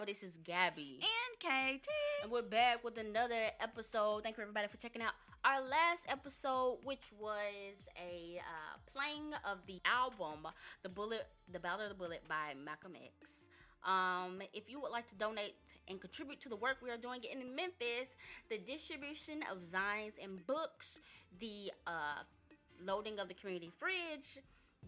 This is Gabby. And Katie. And we're back with another episode. Thank you, everybody, for checking out our last episode, which was a playing of the album, The Ballad of the Bullet by Malcolm X. If you would like to donate and contribute to the work we are doing in Memphis, the distribution of zines and books, the loading of the community fridge,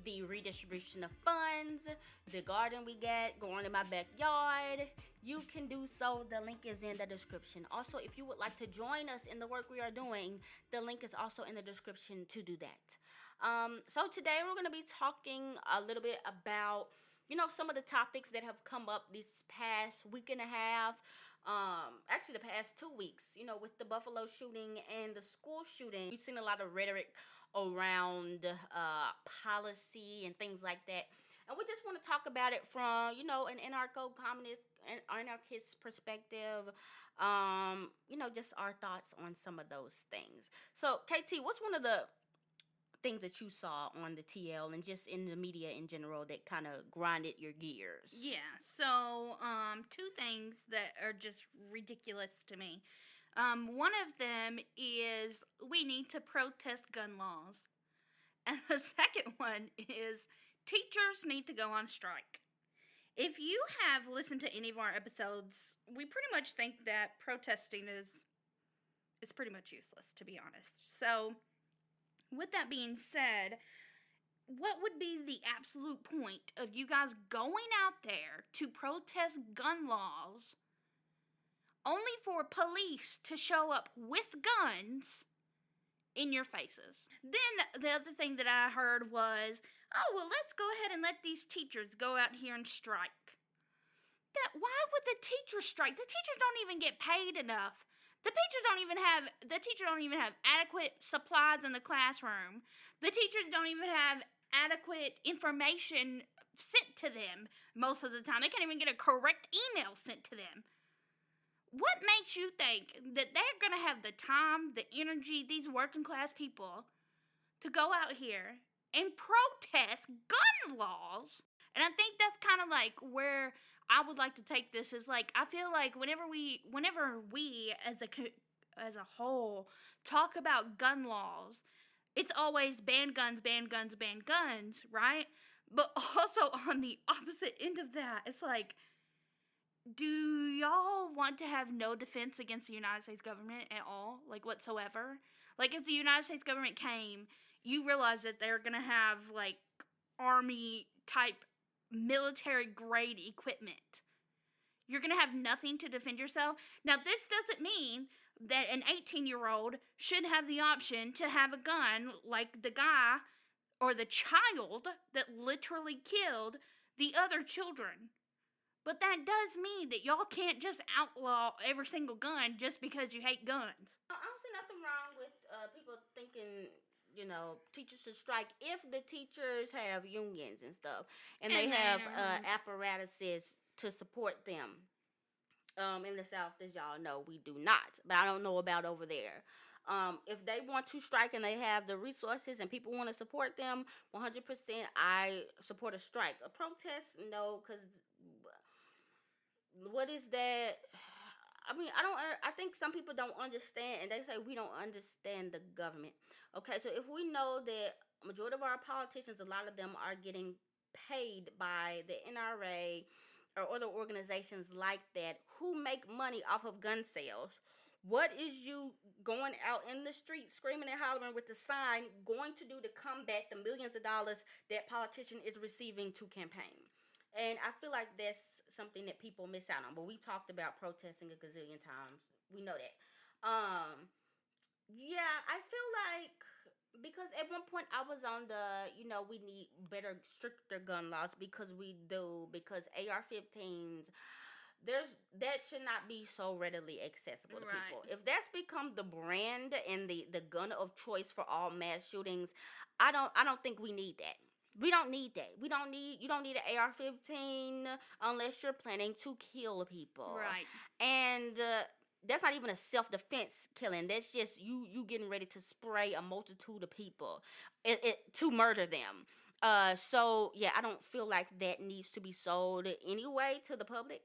the redistribution of funds, the garden we get going in my backyard, you can do so. The link is in the description. Also, if you would like to join us in the work we are doing, the link is also in the description to do that. So today we're going to be talking a little bit about, some of the topics that have come up this past week and a half. Actually the past 2 weeks, with the Buffalo shooting and the school shooting. We've seen a lot of rhetoric around policy and things like that. And we just want to talk about it from, an anarcho-communist, anarchist perspective. Just our thoughts on some of those things. So, KT, what's one of the things that you saw on the TL and just in the media in general that kind of grinded your gears? Yeah, so two things that are just ridiculous to me. One of them is we need to protest gun laws. And the second one is teachers need to go on strike. If you have listened to any of our episodes, we pretty much think that protesting is pretty much useless, to be honest. So, with that being said, what would be the absolute point of you guys going out there to protest gun laws only for police to show up with guns in your faces? Then the other thing that I heard was, oh, well, let's go ahead and let these teachers go out here and strike. Why would the teachers strike? The teachers don't even get paid enough. The teachers don't even have adequate supplies in the classroom. The teachers don't even have adequate information sent to them most of the time. They can't even get a correct email sent to them. What makes you think that they're going to have the time, the energy, these working class people, to go out here and protest gun laws? And I think that's kind of like where I would like to take this, is like, I feel like whenever we as a whole talk about gun laws, it's always ban guns, right? But also on the opposite end of that, it's like, do y'all want to have no defense against the United States government at all? Like, whatsoever? Like, if the United States government came, you realize that they're going to have, like, army-type military-grade equipment. You're going to have nothing to defend yourself. Now, this doesn't mean that an 18-year-old should have the option to have a gun like the guy or the child that literally killed the other children. But that does mean that y'all can't just outlaw every single gun just because you hate guns. I don't see nothing wrong with people thinking, teachers should strike if the teachers have unions and stuff, and they have apparatuses to support them. In the South, as y'all know, we do not. But I don't know about over there. If they want to strike and they have the resources and people want to support them, 100%, I support a strike. A protest, no, because what is that? I mean, I think some people don't understand, and they say we don't understand the government. Okay, so if we know that a majority of our politicians, a lot of them are getting paid by the NRA or other organizations like that who make money off of gun sales, what is you going out in the street screaming and hollering with the sign going to do to combat the millions of dollars that politician is receiving to campaign? And I feel like that's something that people miss out on. But we talked about protesting a gazillion times. We know that. Yeah, I feel like, because at one point I was on the, we need better, stricter gun laws because AR-15s, that should not be so readily accessible to people. If that's become the brand and the gun of choice for all mass shootings, I don't think we need that. We don't need that. You don't need an AR-15 unless you're planning to kill people. Right. And that's not even a self-defense killing. That's just you getting ready to spray a multitude of people to murder them. So yeah, I don't feel like that needs to be sold anyway to the public.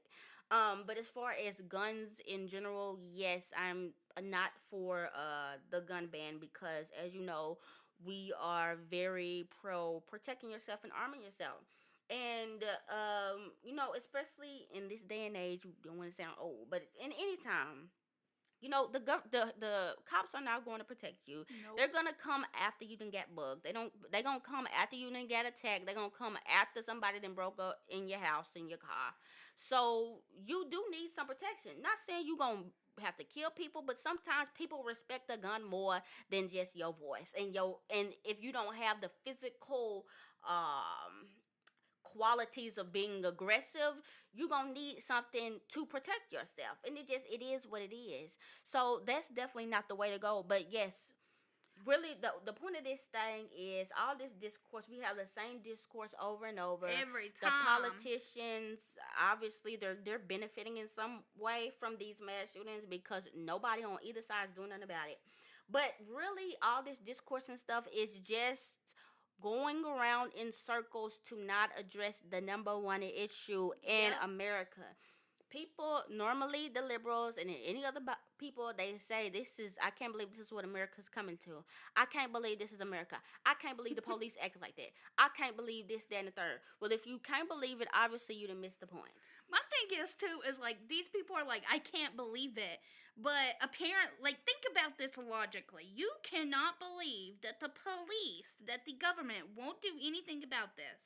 But as far as guns in general, yes, I'm not for the gun ban because, as you know, we are very pro protecting yourself and arming yourself. And especially in this day and age, you don't want to sound old, but in any time, the cops are not going to protect you. Nope. They're gonna come after you done get bugged. They gonna come after you done get attacked. They're gonna come after somebody done broke up in your house, in your car. So you do need some protection. Not saying you gonna have to kill people, but sometimes people respect a gun more than just your voice and if you don't have the physical um qualities of being aggressive, you're gonna need something to protect yourself, and it is what it is. So that's definitely not the way to go. But yes, really, the point of this thing is all this discourse. We have the same discourse over and over. Every The time. politicians, obviously, they're benefiting in some way from these mass shootings because nobody on either side is doing nothing about it. But really, all this discourse and stuff is just going around in circles to not address the number one issue in Yep. America. People normally, the liberals and any other people, they say this is, I can't believe this is what America's coming to. I can't believe this is America. I can't believe the police act like that. I can't believe this, that, and the third. Well, if you can't believe it, obviously you done missed the point. My thing is too is like these people are like I can't believe it, but apparently like think about this logically. You cannot believe that the police, that the government won't do anything about this.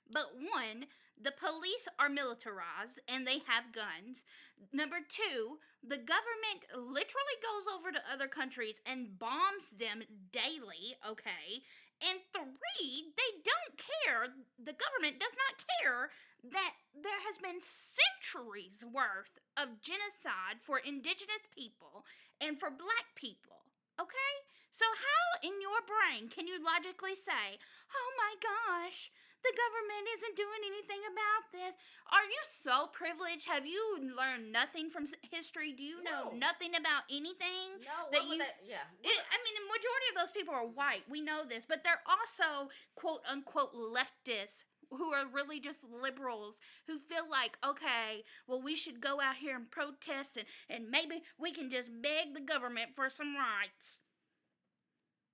But one, the police are militarized and they have guns. Number two, the government literally goes over to other countries and bombs them daily, okay? And three, they don't care. The government does not care that there has been centuries worth of genocide for indigenous people and for black people. Okay? So how in your brain can you logically say, "Oh my gosh, the government isn't doing anything about this"? Are you so privileged? Have you learned nothing from history? Do you know nothing about anything? No, that what you would that? Yeah. I mean, the majority of those people are white. We know this, but they're also quote unquote leftists who are really just liberals who feel like, okay, well, we should go out here and protest and maybe we can just beg the government for some rights.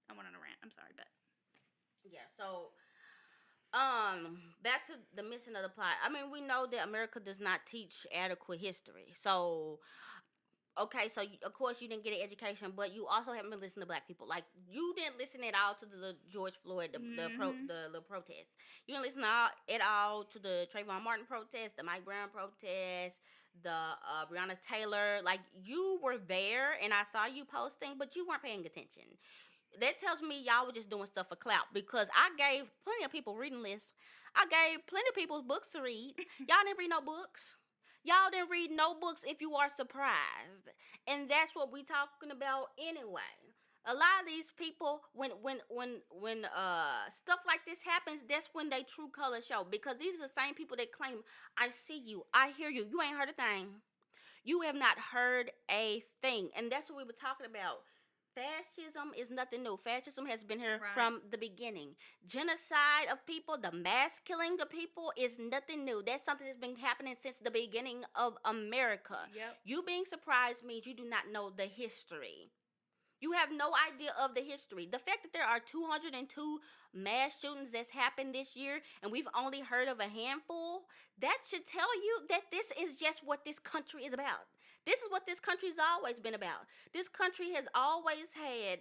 I went on a rant. I'm sorry, but Yeah. So, back to the missing of the plot. I mean, we know that America does not teach adequate history. So, okay, so of course you didn't get an education, but you also haven't been listening to black people. Like you didn't listen at all to the George Floyd, the protest. You didn't listen at all to the Trayvon Martin protest, the Mike Brown protest, the Breonna Taylor. Like you were there, and I saw you posting, but you weren't paying attention. That tells me y'all were just doing stuff for clout because I gave plenty of people reading lists. I gave plenty of people books to read. Y'all didn't read no books. Y'all didn't read no books if you are surprised. And that's what we talking about anyway. A lot of these people, when stuff like this happens, that's when they true colors show. Because these are the same people that claim, I see you, I hear you. You ain't heard a thing. You have not heard a thing. And that's what we were talking about. Fascism is nothing new. Fascism has been here from the beginning. Genocide of people, the mass killing of people is nothing new. That's something that's been happening since the beginning of America. Yep. You being surprised means you do not know the history. You have no idea of the history. The fact that there are 202 mass shootings that's happened this year and we've only heard of a handful, that should tell you that this is just what this country is about. This is what this country's always been about. This country has always had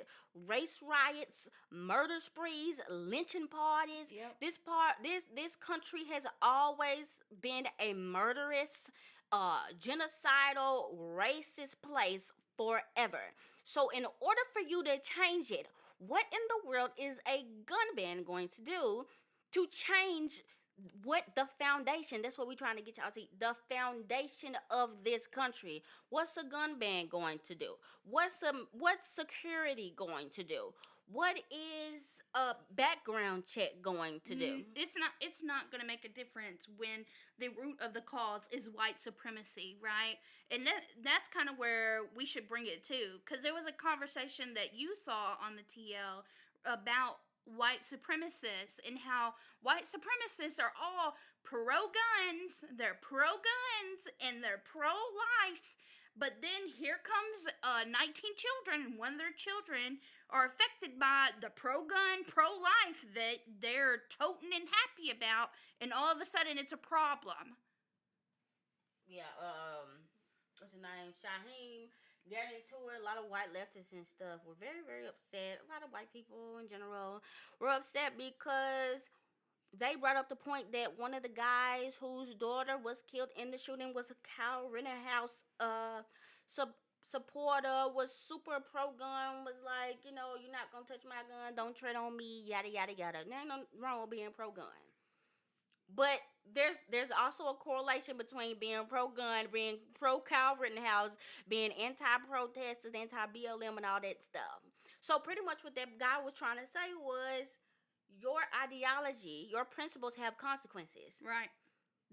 race riots, murder sprees, lynching parties. Yep. This country has always been a murderous, genocidal, racist place forever. So in order for you to change it, what in the world is a gun ban going to do to change what the foundation, that's what we're trying to get y'all to see, the foundation of this country? What's a gun ban going to do? What's security going to do? What is a background check going to do? It's not going to make a difference when the root of the cause is white supremacy, right? And that's kind of where we should bring it to, because there was a conversation that you saw on the TL about white supremacists and how white supremacists are all pro guns, they're pro guns, and they're pro life. But then here comes 19 children, and one of their children are affected by the pro gun, pro life that they're toting and happy about, and all of a sudden it's a problem. Yeah, what's his name? Shaheem got into it. A lot of white leftists and stuff were very, very upset. A lot of white people in general were upset because they brought up the point that one of the guys whose daughter was killed in the shooting was a Kyle Rittenhouse sub supporter, was super pro gun, was like, you know, you're not gonna touch my gun, don't tread on me, yada yada yada. There ain't no wrong with being pro gun. But there's also a correlation between being pro gun, being pro Kyle Rittenhouse, being anti protesters, anti BLM, and all that stuff. So pretty much what that guy was trying to say was, your ideology, your principles have consequences. Right.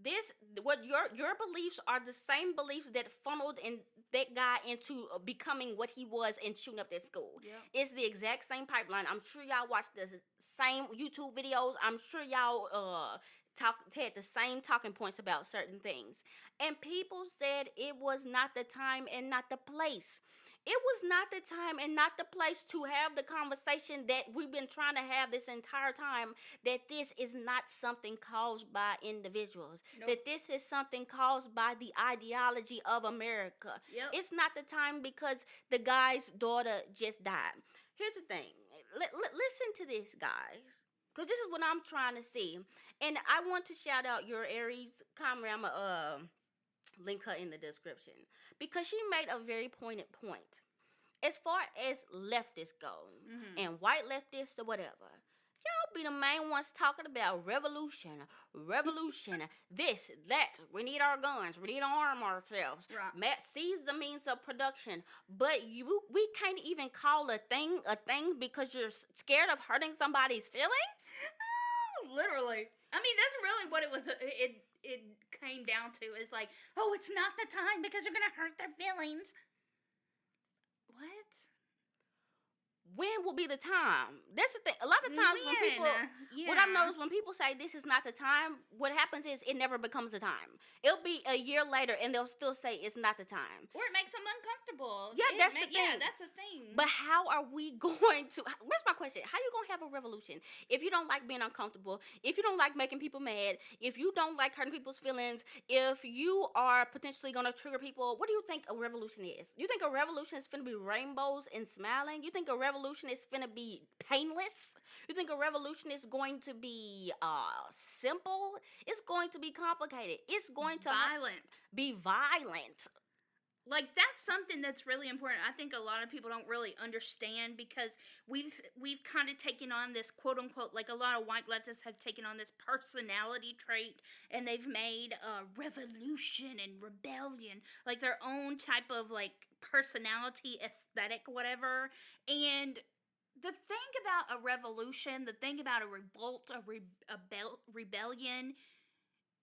This, what your beliefs are the same beliefs that funneled in that guy into becoming what he was and shooting up that school. Yep. It's the exact same pipeline. I'm sure y'all watched the same YouTube videos. I'm sure y'all had the same talking points about certain things. And people said it was not the time and not the place. It was not the time and not the place to have the conversation that we've been trying to have this entire time, that this is not something caused by individuals. Nope. That this is something caused by the ideology of America. Yep. It's not the time because the guy's daughter just died. Here's the thing. Listen to this, guys. Because this is what I'm trying to see. And I want to shout out your Aries comrade. I'm link her in the description, because she made a very pointed point. As far as leftists go, and white leftists or whatever, y'all be the main ones talking about revolution, this, that. We need our guns. We need to arm ourselves. Right. Seize the means of production. But we can't even call a thing because you're scared of hurting somebody's feelings? Oh, literally. I mean, that's really what it was. It came down to, is like, oh, it's not the time because you're gonna hurt their feelings. What? When will be the time? That's the thing. A lot of times when people, what I've noticed, when people say this is not the time, what happens is it never becomes the time. It'll be a year later and they'll still say it's not the time. Or it makes them uncomfortable. Yeah, that's the thing. Yeah, that's the thing. But how are we going to, where's my question? How are you going to have a revolution if you don't like being uncomfortable, if you don't like making people mad, if you don't like hurting people's feelings, if you are potentially going to trigger people? What do you think a revolution is? You think a revolution is going to be rainbows and smiling? You think a revolution is finna be painless? You think a revolution is going to be simple? It's going to be complicated. It's going to be violent. Like, that's something that's really important. I think a lot of people don't really understand, because we've kind of taken on this, quote unquote, like a lot of white leftists have taken on this personality trait, and they've made revolution and rebellion like their own type of like personality, aesthetic, whatever. And the thing about a revolution, the thing about a revolt, a rebellion,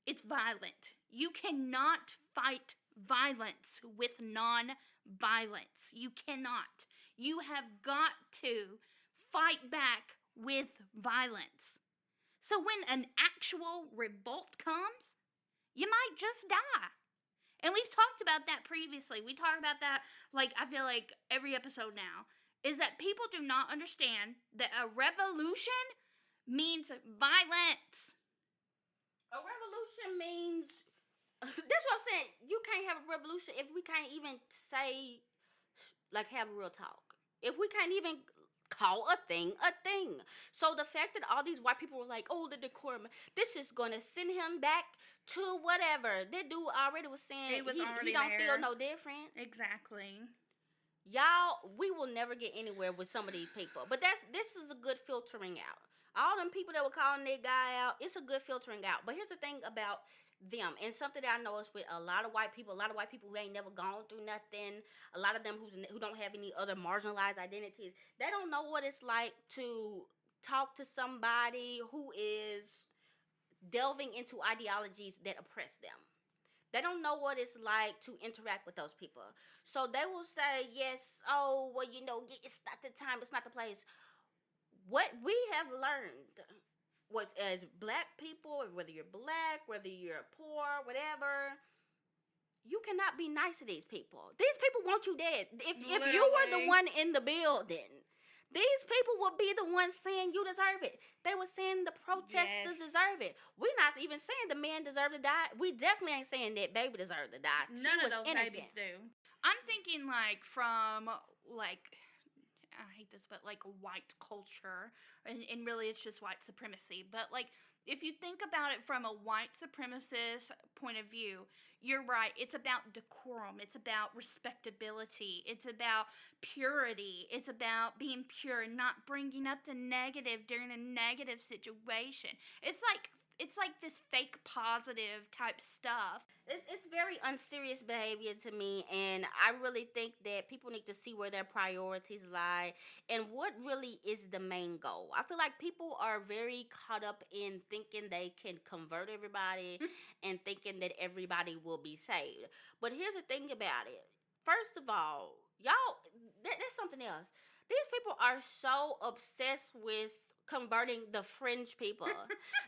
it's violent. You cannot fight violence with non-violence. You cannot. You have got to fight back with violence. So when an actual revolt comes, you might just die. And we've talked about that previously. We talked about that, like, I feel like every episode now, is that people do not understand that a revolution means violence. A revolution means, that's what I'm saying, you can't have a revolution if we can't even say, like, have real talk. If we can't even call a thing a thing. So the fact that all these white people were like, oh, the decorum, this is going to send him back to whatever. That dude already was saying he don't feel no different. Exactly. Y'all, we will never get anywhere with some of these people. But this is a good filtering out. All them people that were calling that guy out, it's a good filtering out. But here's the thing about them, and something that I noticed with a lot of white people who ain't never gone through nothing, a lot of them who don't have any other marginalized identities, they don't know what it's like to talk to somebody who is delving into ideologies that oppress them. They don't know what it's like to interact with those people. So they will say, yes, oh, well, you know, it's not the time, it's not the place. what we have learned, what as black people, whether you're black, whether you're poor, whatever, you cannot be nice to these people. These people want you dead. If you were the one in the building, these people would be the ones saying you deserve it. They were saying the protesters deserve it. We're not even saying the man deserved to die. We definitely ain't saying that baby deserved to die. None of those babies do. I'm thinking like from like, I hate this, but like white culture, and really it's just white supremacy. But like, if you think about it from a white supremacist point of view, you're right. It's about decorum. It's about respectability. It's about purity. It's about being pure, not bringing up the negative during a negative situation. It's like this fake positive type stuff. It's very unserious behavior to me, and I really think that people need to see where their priorities lie and what really is the main goal. I feel like people are very caught up in thinking they can convert everybody and thinking that everybody will be saved. But here's the thing about it. First of all, y'all, there's something else. These people are so obsessed with converting the fringe people.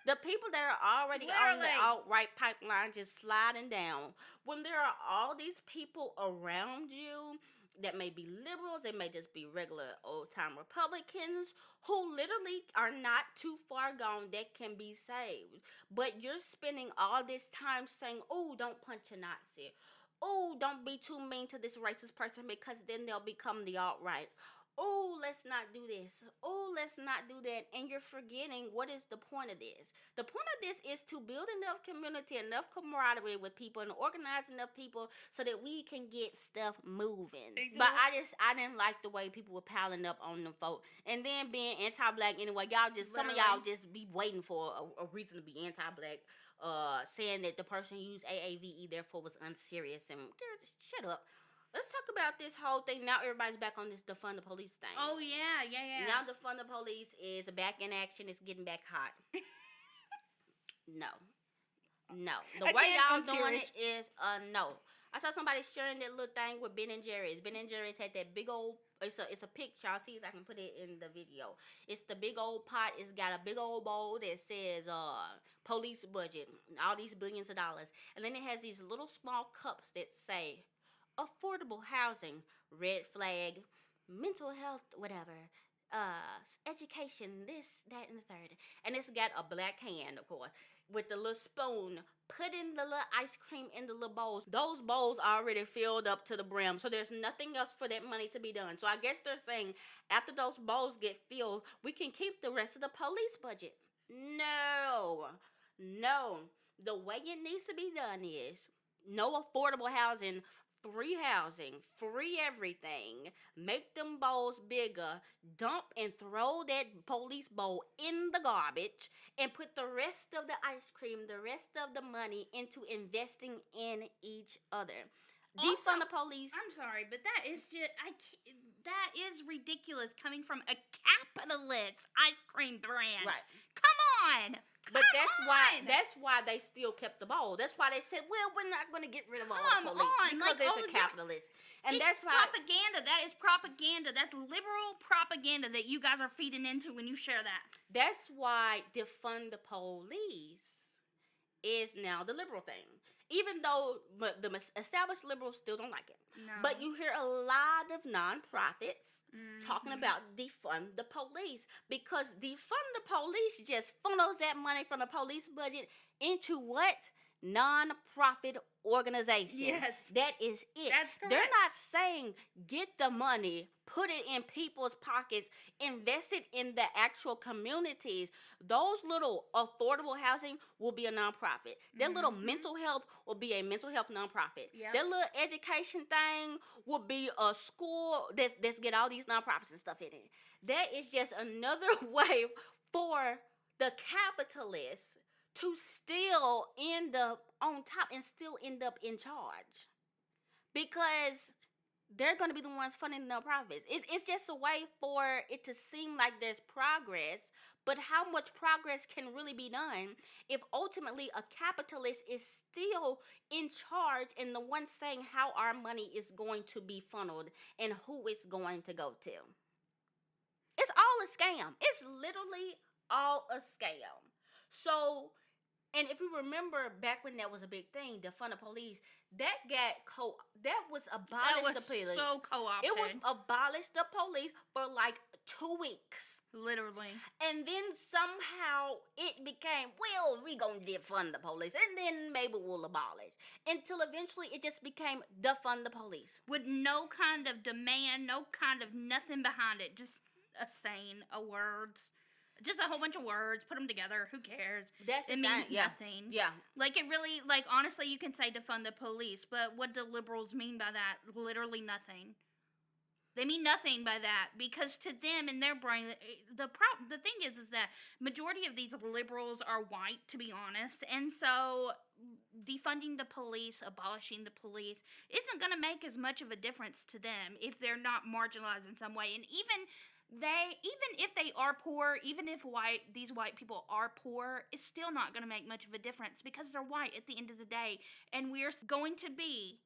The people that are already on the alt-right pipeline just sliding down. When there are all these people around you that may be liberals, they may just be regular old-time Republicans who literally are not too far gone that can be saved. But you're spending all this time saying, oh, don't punch a Nazi. Oh, don't be too mean to this racist person because then they'll become the alt-right. Oh, let's not do this. Oh, let's not do that. And you're forgetting what is the point of this. The point of this is to build enough community, enough camaraderie with people, and organize enough people so that we can get stuff moving. But I didn't like the way people were piling up on them folk. And then being anti-black anyway, y'all just, some of y'all just be waiting for a reason to be anti-black. Saying that the person used AAVE therefore was unserious. And girl, just shut up. Let's talk about this whole thing. Now everybody's back on this defund the police thing. Oh, yeah. Now defund the police is back in action. It's getting back hot. No. The way y'all doing it is no. I saw somebody sharing that little thing with Ben and Jerry's. Ben and Jerry's had that big old, it's a picture. I'll see if I can put it in the video. It's the big old pot. It's got a big old bowl that says police budget, all these billions of dollars. And then it has these little small cups that say affordable housing, red flag, mental health, whatever, education, this, that, and the third. And it's got a black hand, of course, with the little spoon, putting the little ice cream in the little bowls. Those bowls are already filled up to the brim, so there's nothing else for that money to be done. So I guess they're saying after those bowls get filled, we can keep the rest of the police budget. No. The way it needs to be done is no affordable housing, free housing, free everything, make them bowls bigger, dump and throw that police bowl in the garbage, and put the rest of the ice cream, the rest of the money into investing in each other. Defund the police. I'm sorry, but that is just, that is ridiculous coming from a capitalist ice cream brand. Right. Come on. But that's why they still kept the bowl. That's why they said, well, we're not going to get rid of all the police because it's a capitalist. And that's why propaganda. That is propaganda. That's liberal propaganda that you guys are feeding into when you share that. That's why defund the police is now the liberal thing. Even though the established liberals still don't like it. No. But you hear a lot of nonprofits talking about defund the police, because defund the police just funnels that money from the police budget into what? Non-profit organizations. Yes. That is it. That's correct. They're not saying get the money, put it in people's pockets, invest it in the actual communities. Those little affordable housing will be a nonprofit. Their little mental health will be a mental health nonprofit. Yep. Their little education thing will be a school that's get all these nonprofits and stuff in it. That is just another way for the capitalists to still end up on top and still end up in charge, because they're going to be the ones funding the nonprofits. It's just a way for it to seem like there's progress, but how much progress can really be done if ultimately a capitalist is still in charge and the one saying how our money is going to be funneled and who it's going to go to? It's all a scam. It's literally all a scam. So, and if you remember back when that was a big thing, defund the police, that was abolished the police. So co-opted. It was abolished the police for like 2 weeks. Literally. And then somehow it became, well, we gonna defund the police, and then maybe we'll abolish. Until eventually it just became defund the police. With no kind of demand, no kind of nothing behind it. Just a saying, a words. Just a whole bunch of words, put them together. Who cares? It means nothing. Yeah. Like, it really, like, honestly, you can say defund the police, but what do liberals mean by that? Literally nothing. They mean nothing by that, because to them, in their brain, the thing is that majority of these liberals are white, to be honest, and so defunding the police, abolishing the police, isn't going to make as much of a difference to them if they're not marginalized in some way. And even if they are poor, even if these white people are poor, it's still not going to make much of a difference because they're white at the end of the day, and we're going to be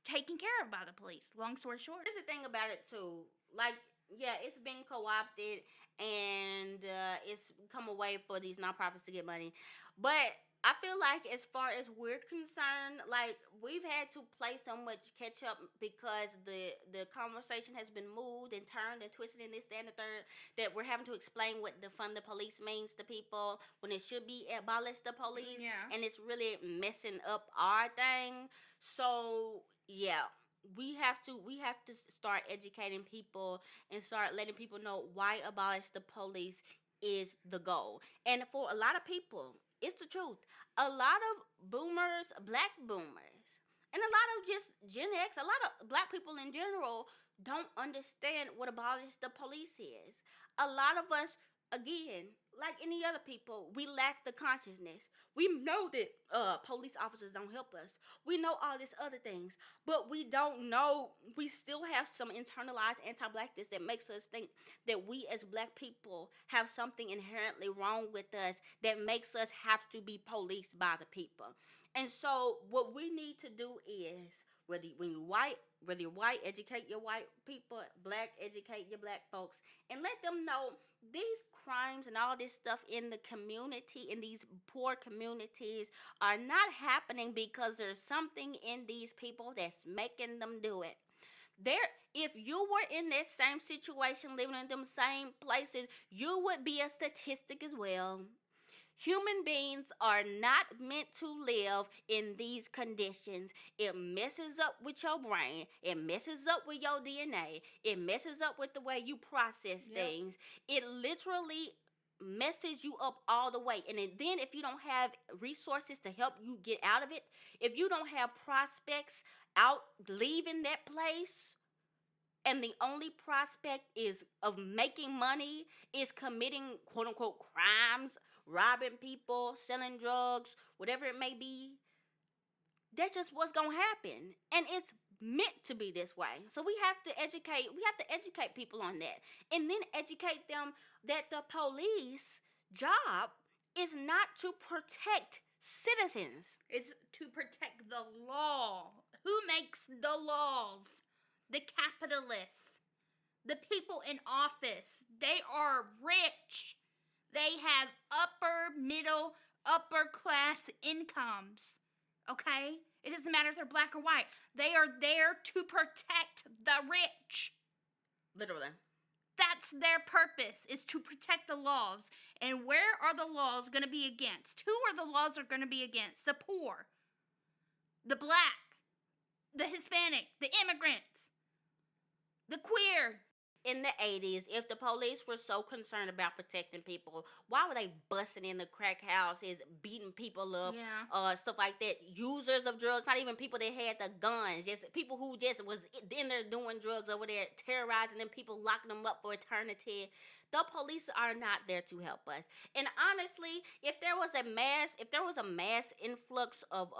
taken care of by the police. Long story short. Here's the thing about it too. Like, yeah, it's been co-opted and it's come a way for these nonprofits to get money. But I feel like as far as we're concerned, like, we've had to play so much catch up because the conversation has been moved and turned and twisted in this, that, and the third, that we're having to explain what defund the police means to people when it should be abolish the police. Yeah. And it's really messing up our thing. So yeah, we have to start educating people and start letting people know why abolish the police is the goal. And for a lot of people, it's the truth. A lot of boomers, black boomers, and a lot of just Gen X, a lot of black people in general don't understand what abolish the police is. A lot of us, again, like any other people, we lack the consciousness. We know that police officers don't help us. We know all these other things, but we don't know. We still have some internalized anti-blackness that makes us think that we as black people have something inherently wrong with us that makes us have to be policed by the people. And so what we need to do is, whether you're white, educate your white people, black, educate your black folks, and let them know these crimes and all this stuff in the community, in these poor communities, are not happening because there's something in these people that's making them do it. If you were in that same situation, living in them same places, you would be a statistic as well. Human beings are not meant to live in these conditions. It messes up with your brain. It messes up with your DNA. It messes up with the way you process things. It literally messes you up all the way. And then if you don't have resources to help you get out of it, if you don't have prospects out leaving that place, and the only prospect is of making money, is committing quote unquote crimes, robbing people, selling drugs, whatever it may be, that's just what's gonna happen. And it's meant to be this way. So we have to educate people on that. And then educate them that the police job is not to protect citizens. It's to protect the law. Who makes the laws? The capitalists, the people in office. They are rich. They have upper, middle, upper class incomes. Okay? It doesn't matter if they're black or white. They are there to protect the rich. Literally. That's their purpose, is to protect the laws. And where are the laws going to be against? Who are the laws are going to be against? The poor, the black, the Hispanic, the immigrants, the queer. In the 80s, if the police were so concerned about protecting people, why were they busting in the crack houses, beating people up, stuff like that? Users of drugs, not even people that had the guns, just people who just was in there doing drugs over there, terrorizing them people, locking them up for eternity. The police are not there to help us. And honestly, if there was a mass influx of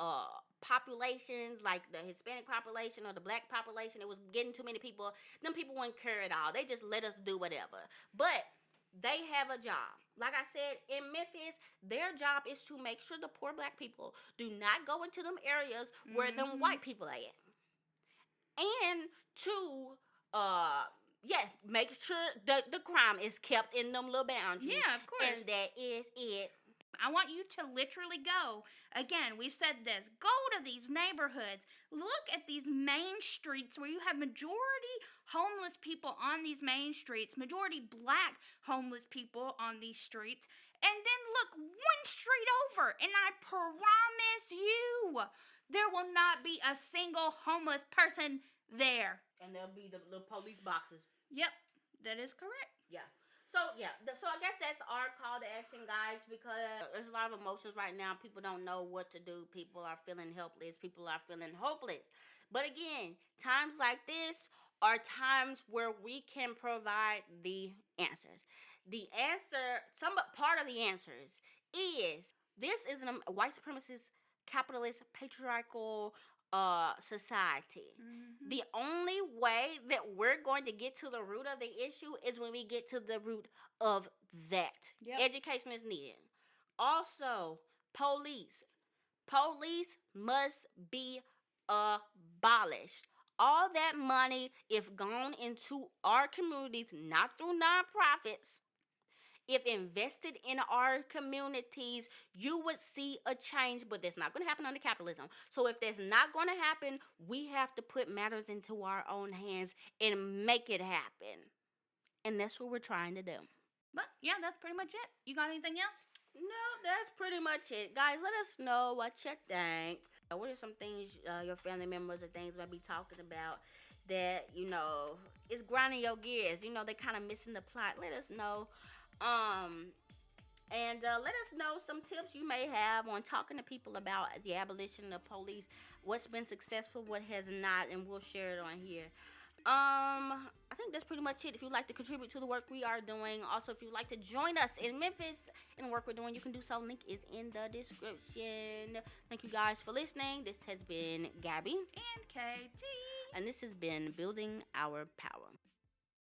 populations, like the Hispanic population or the black population, it was getting too many people, them people wouldn't care at all. They just let us do whatever. But they have a job. Like I said, in Memphis, their job is to make sure the poor black people do not go into them areas where them white people are at. And to yeah, make sure the crime is kept in them little boundaries. Yeah, of course. And that is it. I want you to literally go. Again, we've said this. Go to these neighborhoods. Look at these main streets where you have majority homeless people on these main streets, majority black homeless people on these streets, and then look one street over, and I promise you, there will not be a single homeless person there. And there'll be the little police boxes. Yep, that is correct. Yeah. So yeah, so I guess that's our call to action, guys, because there's a lot of emotions right now. People don't know what to do. People are feeling helpless. People are feeling hopeless. But again, times like this are times where we can provide the answers. The answer, some part of the answers is this is a white supremacist, capitalist, patriarchal society. Mm-hmm. The only way that we're going to get to the root of the issue is when we get to the root of that. Yep. Education is needed. Also, police. Police must be abolished. All that money, if gone into our communities, not through nonprofits, if invested in our communities, you would see a change, but that's not going to happen under capitalism. So if that's not going to happen, we have to put matters into our own hands and make it happen. And that's what we're trying to do. But yeah, that's pretty much it. You got anything else? No, that's pretty much it. Guys, let us know what you think. What are some things your family members or things might be talking about that, is grinding your gears? They're kind of missing the plot. Let us know. And let us know some tips you may have on talking to people about the abolition of police, what's been successful, what has not, and we'll share it on here. I think that's pretty much it. If you'd like to contribute to the work we are doing, also if you'd like to join us in Memphis in the work we're doing, you can do so. Link is in the description. Thank you guys for listening. This has been Gabby and KT, and this has been Building Our Power.